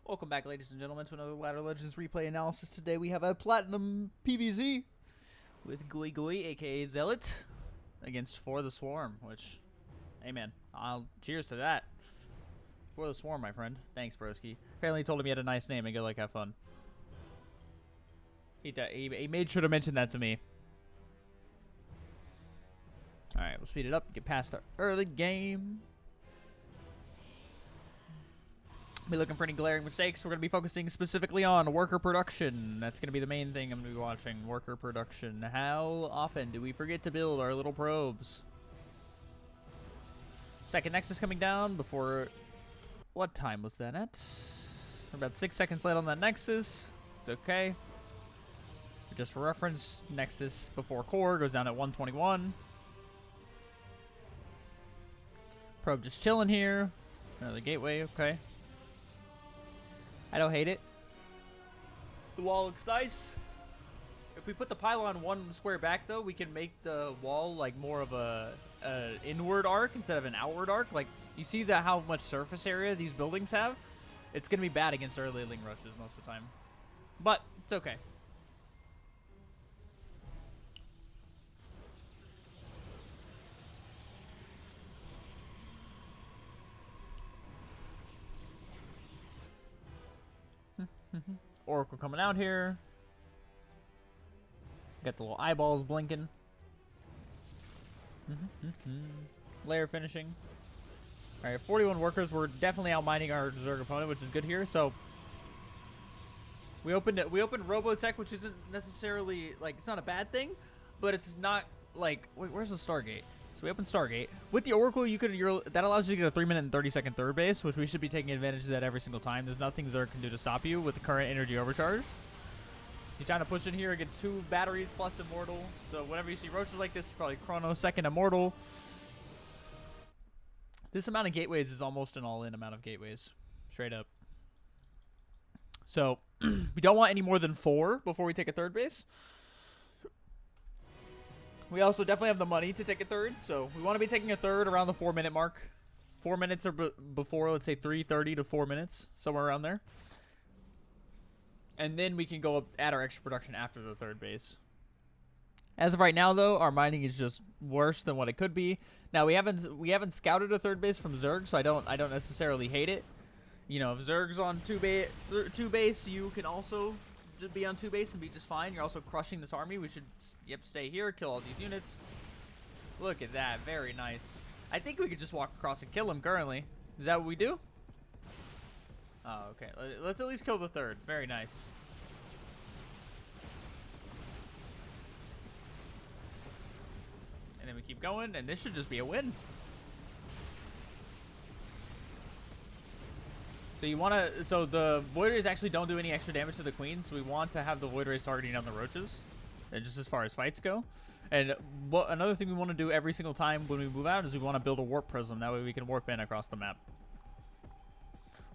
Welcome back, ladies and gentlemen, to another Ladder Legends replay analysis. Today we have a Platinum PvZ with Gui Gui, aka Zealot, against ForTheSwarm, which, hey man, cheers to that. ForTheSwarm, my friend. Thanks, broski. Apparently he told him he had a nice name and go like have fun. He made sure to mention that to me. Alright, we'll speed it up, get past the early game. Be looking for any glaring mistakes. We're going to be focusing specifically on worker production. That's going to be the main thing I'm going to be watching. Worker production. How often do we forget to build our little probes? Second Nexus coming down before... What time was that at? About 6 seconds late on that Nexus. It's okay. Just for reference, Nexus before core goes down at 121. Probe just chilling here. Another gateway, okay. I don't hate it. The wall looks nice. If we put the pylon one square back, though, we can make the wall like more of a inward arc instead of an outward arc. Like, you see how much surface area these buildings have? It's going to be bad against early link rushes most of the time. But, it's okay. Oracle coming out here. Got the little eyeballs blinking. Layer finishing. Alright, 41 workers. We're definitely outmining our Zerg opponent, which is good here. So we opened Robotech, which isn't necessarily like, it's not a bad thing, but it's not like, wait, where's the Stargate? So we open Stargate. With the Oracle, that allows you to get a 3-minute and 30-second third base, which we should be taking advantage of that every single time. There's nothing Zerg can do to stop you with the current energy overcharge. You're trying to push in here against 2 batteries plus Immortal. So whenever you see roaches like this, it's probably Chrono, second Immortal. This amount of gateways is almost an all-in amount of gateways. Straight up. So we don't want any more than 4 before we take a third base. We also definitely have the money to take a third, so we want to be taking a third around the 4-minute mark. 4 minutes or before, let's say 3:30 to 4 minutes, somewhere around there. And then we can go up, add our extra production after the third base. As of right now, though, our mining is just worse than what it could be. Now we haven't scouted a third base from Zerg, so I don't necessarily hate it. You know, if Zerg's on 2 base, you can also just be on 2 base and be just fine. You're also crushing this army. We should, stay here, kill all these units. Look at that, very nice. I think we could just walk across and kill him currently. Is that what we do? Oh, okay. Let's at least kill the third. Very nice. And then we keep going, and this should just be a win. So you want to, so the Void Rays actually don't do any extra damage to the Queen, so we want to have the Void Rays targeting down the roaches, and just as far as fights go. And another thing we want to do every single time when we move out is we want to build a warp prism. That way we can warp in across the map.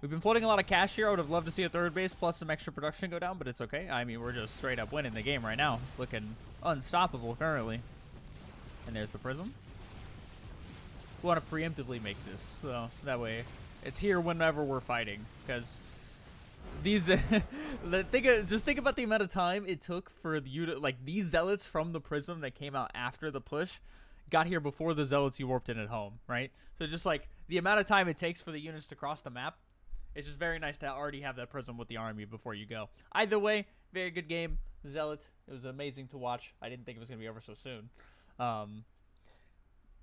We've been floating a lot of cash here. I would have loved to see a third base plus some extra production go down, but it's okay. I mean, we're just straight up winning the game right now. Looking unstoppable currently. And there's the prism. We want to preemptively make this, so that way it's here whenever we're fighting, because these just think about the amount of time it took for you to, like, these zealots from the prism that came out after the push got here before the zealots you warped in at home, right? So just like the amount of time it takes for the units to cross the map, it's just very nice to already have that prism with the army before you go. Either way, very good game. Zealot, it was amazing to watch. I didn't think it was going to be over so soon.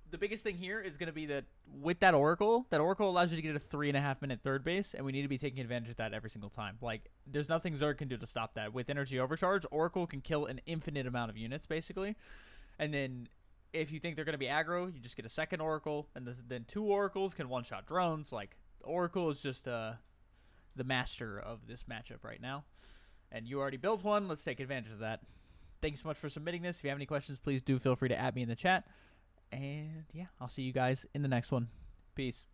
The biggest thing here is going to be that with that Oracle allows you to get a 3.5-minute third base, and we need to be taking advantage of that every single time. Like, there's nothing Zerg can do to stop that. With energy overcharge, Oracle can kill an infinite amount of units, basically. And then if you think they're going to be aggro, you just get a second Oracle, and then 2 Oracles can one-shot drones. Like, Oracle is just the master of this matchup right now. And you already built one. Let's take advantage of that. Thank you so much for submitting this. If you have any questions, please do feel free to add me in the chat. And yeah, I'll see you guys in the next one. Peace.